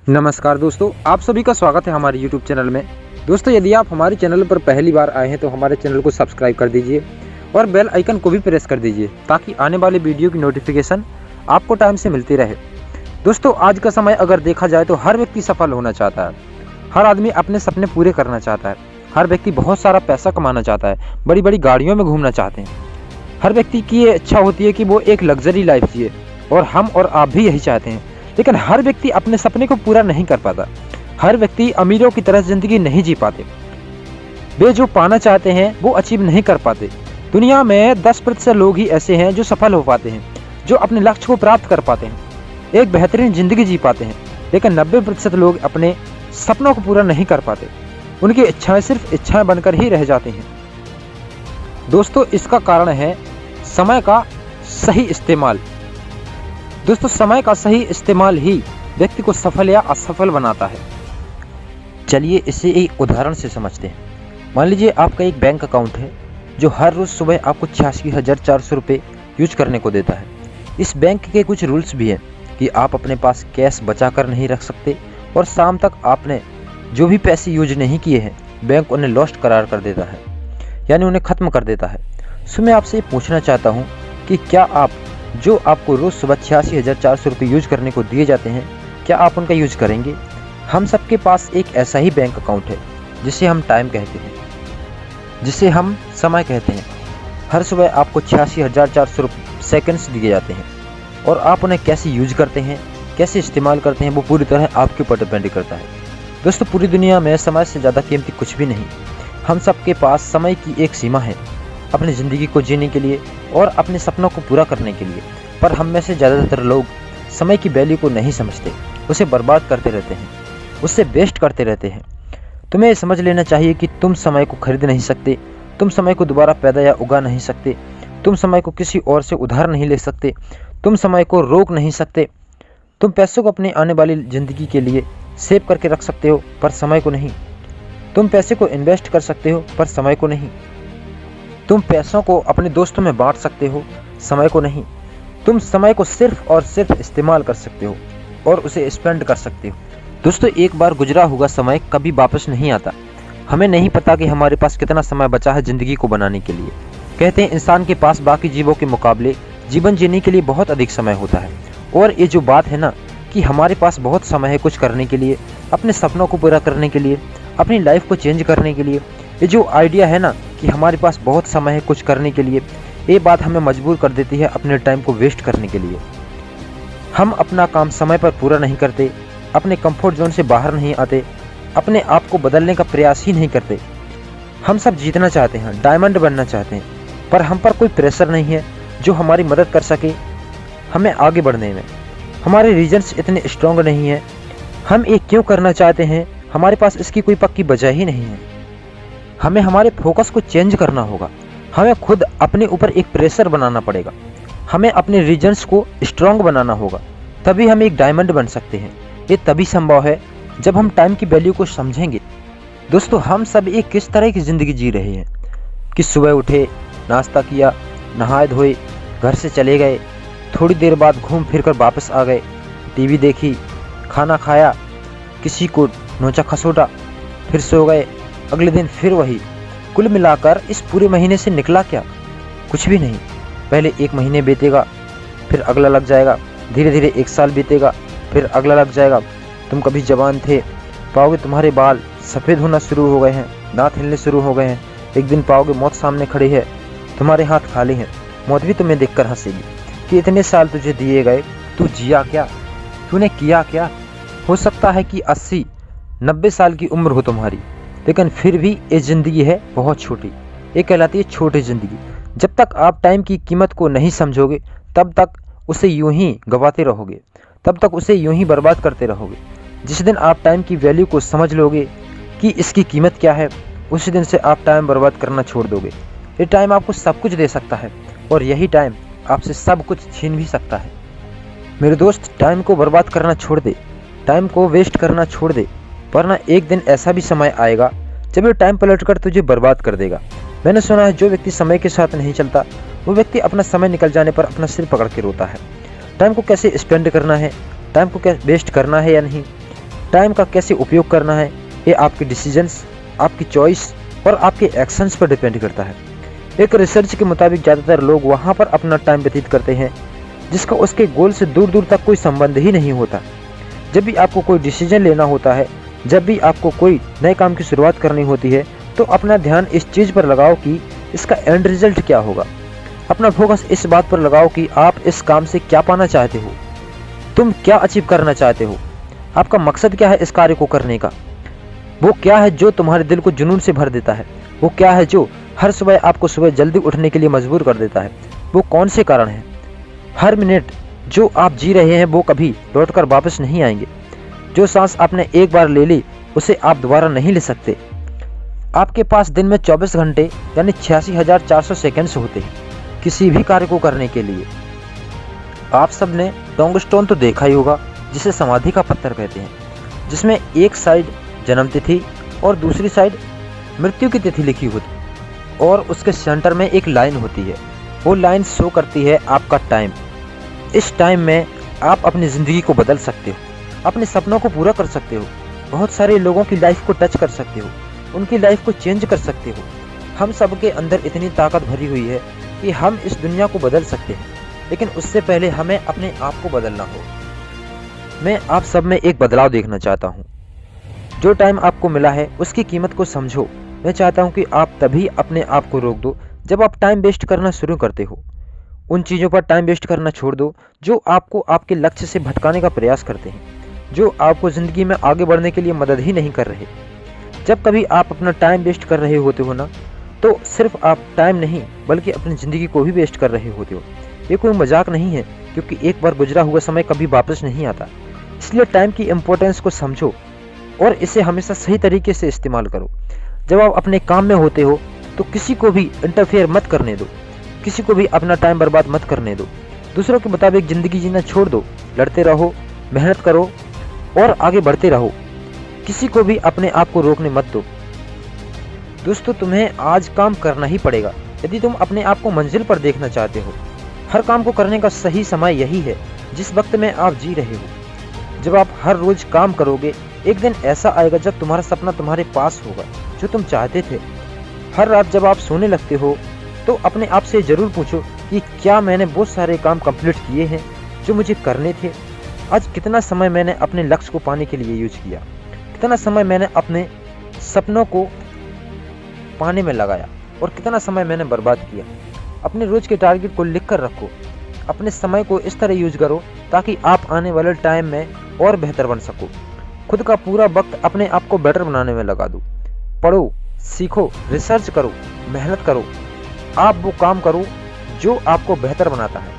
नमस्कार दोस्तों, आप सभी का स्वागत है हमारे YouTube चैनल में। दोस्तों, यदि आप हमारे चैनल पर पहली बार आए हैं तो हमारे चैनल को सब्सक्राइब कर दीजिए और बेल आइकन को भी प्रेस कर दीजिए ताकि आने वाले वीडियो की नोटिफिकेशन आपको टाइम से मिलती रहे। दोस्तों, आज का समय अगर देखा जाए तो हर व्यक्ति सफल होना चाहता है। हर आदमी अपने सपने पूरे करना चाहता है। हर व्यक्ति बहुत सारा पैसा कमाना चाहता है, बड़ी बड़ी गाड़ियों में घूमना चाहते हैं। हर व्यक्ति की ये इच्छा होती है कि वो एक लग्जरी लाइफ जिए और हम और आप भी यही चाहते हैं। लेकिन हर व्यक्ति अपने सपने को पूरा नहीं कर पाता। हर व्यक्ति अमीरों की तरह जिंदगी नहीं जी पाते। वे जो पाना चाहते हैं वो अचीव नहीं कर पाते। दुनिया में 10% लोग ही ऐसे हैं जो सफल हो पाते हैं, जो अपने लक्ष्य को प्राप्त कर पाते हैं, एक बेहतरीन जिंदगी जी पाते हैं। लेकिन 90% लोग अपने सपनों को पूरा नहीं कर पाते। उनकी इच्छाएं सिर्फ इच्छाएं बनकर ही रह जाती हैं। दोस्तों, इसका कारण है समय का सही इस्तेमाल। दोस्तों, समय का सही इस्तेमाल ही व्यक्ति को सफल या असफल बनाता है। चलिए इसे एक उदाहरण से समझते हैं। मान लीजिए आपका एक बैंक अकाउंट है जो हर रोज सुबह आपको 86,400 रुपये यूज करने को देता है। इस बैंक के कुछ रूल्स भी हैं कि आप अपने पास कैश बचा कर नहीं रख सकते और शाम तक आपने जो भी पैसे यूज नहीं किए हैं बैंक उन्हें लॉस्ट करार कर देता है, यानी उन्हें ख़त्म कर देता है। सो मैं आपसे पूछना चाहता हूँ कि क्या आप जो आपको रोज़ सुबह 86,400 रुपये यूज करने को दिए जाते हैं, क्या आप उनका यूज करेंगे? हम सबके पास एक ऐसा ही बैंक अकाउंट है जिसे हम टाइम कहते हैं, जिसे हम समय कहते हैं। हर सुबह आपको 86,400 सेकंड्स दिए जाते हैं और आप उन्हें कैसे यूज करते हैं, कैसे इस्तेमाल करते हैं, वो पूरी तरह आपके ऊपर डिपेंड करता है। दोस्तों, पूरी दुनिया में समय से ज़्यादा कीमती कुछ भी नहीं। हम सबके पास समय की एक सीमा है अपनी ज़िंदगी को जीने के लिए और अपने सपनों को पूरा करने के लिए। पर हम में से ज़्यादातर लोग समय की वैल्यू को नहीं समझते, उसे बर्बाद करते रहते हैं, उससे वेस्ट करते रहते हैं। तुम्हें ये समझ लेना चाहिए कि तुम समय को खरीद नहीं सकते, तुम समय को दोबारा पैदा या उगा नहीं सकते, तुम समय को किसी और से उधार नहीं ले सकते, तुम समय को रोक नहीं सकते। तुम पैसों को अपनी आने वाली ज़िंदगी के लिए सेव करके रख सकते हो पर समय को नहीं। तुम पैसे को इन्वेस्ट कर सकते हो पर समय को नहीं। तुम पैसों को अपने दोस्तों में बांट सकते हो, समय को नहीं। तुम समय को सिर्फ और सिर्फ इस्तेमाल कर सकते हो और उसे स्पेंड कर सकते हो। दोस्तों, एक बार गुजरा हुआ समय कभी वापस नहीं आता। हमें नहीं पता कि हमारे पास कितना समय बचा है ज़िंदगी को बनाने के लिए। कहते हैं इंसान के पास बाकी जीवों के मुकाबले जीवन जीने के लिए बहुत अधिक समय होता है। और ये जो बात है ना कि हमारे पास बहुत समय है कुछ करने के लिए, अपने सपनों को पूरा करने के लिए, अपनी लाइफ को चेंज करने के लिए, ये जो आइडिया है ना कि हमारे पास बहुत समय है कुछ करने के लिए, ये बात हमें मजबूर कर देती है अपने टाइम को वेस्ट करने के लिए। हम अपना काम समय पर पूरा नहीं करते, अपने कंफर्ट जोन से बाहर नहीं आते, अपने आप को बदलने का प्रयास ही नहीं करते। हम सब जीतना चाहते हैं, डायमंड बनना चाहते हैं, पर हम पर कोई प्रेशर नहीं है जो हमारी मदद कर सके हमें आगे बढ़ने में। हमारे रीजन्स इतने स्ट्रॉन्ग नहीं हैं। हम ये क्यों करना चाहते हैं, हमारे पास इसकी कोई पक्की वजह ही नहीं है। हमें हमारे फोकस को चेंज करना होगा। हमें खुद अपने ऊपर एक प्रेशर बनाना पड़ेगा। हमें अपने रीजन्स को स्ट्रॉन्ग बनाना होगा, तभी हम एक डायमंड बन सकते हैं। ये तभी संभव है जब हम टाइम की वैल्यू को समझेंगे। दोस्तों, हम सब एक किस तरह की ज़िंदगी जी रहे हैं कि सुबह उठे, नाश्ता किया, नहाए धोए, घर से चले गए, थोड़ी देर बाद घूम फिर कर वापस आ गए, टीवी देखी, खाना खाया, किसी को नोचा खसोटा, फिर सो गए, अगले दिन फिर वही। कुल मिलाकर इस पूरे महीने से निकला क्या? कुछ भी नहीं। पहले एक महीने बीतेगा, फिर अगला लग जाएगा, धीरे धीरे एक साल बीतेगा, फिर अगला लग जाएगा। तुम कभी जवान थे, पाओगे तुम्हारे बाल सफ़ेद होना शुरू हो गए हैं, दांत हिलने शुरू हो गए हैं। एक दिन पाओगे मौत सामने खड़ी है, तुम्हारे हाथ खाली हैं। मौत भी तुम्हें देखकर हंसेगी कि इतने साल तुझे दिए गए, तू जिया क्या, तूने किया क्या। हो सकता है कि 80-90 साल की उम्र हो तुम्हारी, लेकिन फिर भी ये ज़िंदगी है बहुत छोटी। ये कहलाती है छोटी ज़िंदगी। जब तक आप टाइम की कीमत को नहीं समझोगे तब तक उसे यूं ही गंवाते रहोगे, तब तक उसे यूं ही बर्बाद करते रहोगे। जिस दिन आप टाइम की वैल्यू को समझ लोगे कि इसकी कीमत क्या है, उसी दिन से आप टाइम बर्बाद करना छोड़ दोगे। ये टाइम आपको सब कुछ दे सकता है और यही टाइम आपसे सब कुछ छीन भी सकता है। मेरे दोस्त, टाइम को बर्बाद करना छोड़ दे, टाइम को वेस्ट करना छोड़ दे, वरना एक दिन ऐसा भी समय आएगा जब ये टाइम पलटकर तुझे बर्बाद कर देगा। मैंने सुना है जो व्यक्ति समय के साथ नहीं चलता वो व्यक्ति अपना समय निकल जाने पर अपना सिर पकड़ के रोता है। टाइम को कैसे स्पेंड करना है, टाइम को क्या वेस्ट करना है या नहीं, टाइम का कैसे उपयोग करना है ये आपके डिसीजंस, आपकी चॉइस और आपके एक्शंस पर डिपेंड करता है। एक रिसर्च के मुताबिक ज़्यादातर लोग वहाँ पर अपना टाइम व्यतीत करते हैं जिसका उसके गोल से दूर दूर तक कोई संबंध ही नहीं होता। जब भी आपको कोई डिसीजन लेना होता है, जब भी आपको कोई नए काम की शुरुआत करनी होती है, तो अपना ध्यान इस चीज़ पर लगाओ कि इसका एंड रिजल्ट क्या होगा। अपना फोकस इस बात पर लगाओ कि आप इस काम से क्या पाना चाहते हो, तुम क्या अचीव करना चाहते हो, आपका मकसद क्या है इस कार्य को करने का। वो क्या है जो तुम्हारे दिल को जुनून से भर देता है, वो क्या है जो हर सुबह आपको सुबह जल्दी उठने के लिए मजबूर कर देता है। वो कौन से कारण हैं। हर मिनट जो आप जी रहे हैं वो कभी लौटकर वापस नहीं आएंगे। जो सांस आपने एक बार ले ली उसे आप दोबारा नहीं ले सकते। आपके पास दिन में 24 घंटे यानी 86,400 सेकेंड्स होते हैं किसी भी कार्य को करने के लिए। आप सब ने टोंगस्टोन तो देखा ही होगा, जिसे समाधि का पत्थर कहते हैं, जिसमें एक साइड जन्म तिथि और दूसरी साइड मृत्यु की तिथि लिखी होती और उसके सेंटर में एक लाइन होती है। वो लाइन शो करती है आपका टाइम। इस टाइम में आप अपनी ज़िंदगी को बदल सकते हो, अपने सपनों को पूरा कर सकते हो, बहुत सारे लोगों की लाइफ को टच कर सकते हो, उनकी लाइफ को चेंज कर सकते हो। हम सब के अंदर इतनी ताकत भरी हुई है कि हम इस दुनिया को बदल सकते हैं, लेकिन उससे पहले हमें अपने आप को बदलना हो। मैं आप सब में एक बदलाव देखना चाहता हूँ। जो टाइम आपको मिला है उसकी कीमत को समझो। मैं चाहता हूँ कि आप तभी अपने आप को रोक दो जब आप टाइम वेस्ट करना शुरू करते हो। उन चीज़ों पर टाइम वेस्ट करना छोड़ दो जो आपको आपके लक्ष्य से भटकाने का प्रयास करते हैं, जो आपको ज़िंदगी में आगे बढ़ने के लिए मदद ही नहीं कर रहे। जब कभी आप अपना टाइम वेस्ट कर रहे होते हो ना, तो सिर्फ आप टाइम नहीं बल्कि अपनी ज़िंदगी को भी वेस्ट कर रहे होते हो। ये कोई मजाक नहीं है, क्योंकि एक बार गुजरा हुआ समय कभी वापस नहीं आता। इसलिए टाइम की इम्पोर्टेंस को समझो और इसे हमेशा सही तरीके से इस्तेमाल करो। जब आप अपने काम में होते हो तो किसी को भी इंटरफेयर मत करने दो, किसी को भी अपना टाइम बर्बाद मत करने दो। दूसरों के मुताबिक ज़िंदगी जीना छोड़ दो, लड़ते रहो, मेहनत करो और आगे बढ़ते रहो। किसी को भी अपने आप को रोकने मत दो। दोस्तों, तुम्हें आज काम करना ही पड़ेगा यदि तुम अपने आप को मंजिल पर देखना चाहते हो। हर काम को करने का सही समय यही है जिस वक्त में आप जी रहे हो। जब आप हर रोज काम करोगे, एक दिन ऐसा आएगा जब तुम्हारा सपना तुम्हारे पास होगा जो तुम चाहते थे। हर रात जब आप सोने लगते हो तो अपने आप से ज़रूर पूछो कि क्या मैंने बहुत सारे काम कंप्लीट किए हैं जो मुझे करने थे। आज कितना समय मैंने अपने लक्ष्य को पाने के लिए यूज किया, कितना समय मैंने अपने सपनों को पाने में लगाया और कितना समय मैंने बर्बाद किया। अपने रोज के टारगेट को लिख कर रखो। अपने समय को इस तरह यूज करो ताकि आप आने वाले टाइम में और बेहतर बन सको। खुद का पूरा वक्त अपने आप को बेटर बनाने में लगा दो। पढ़ो, सीखो, रिसर्च करो, मेहनत करो। आप वो काम करो जो आपको बेहतर बनाता है।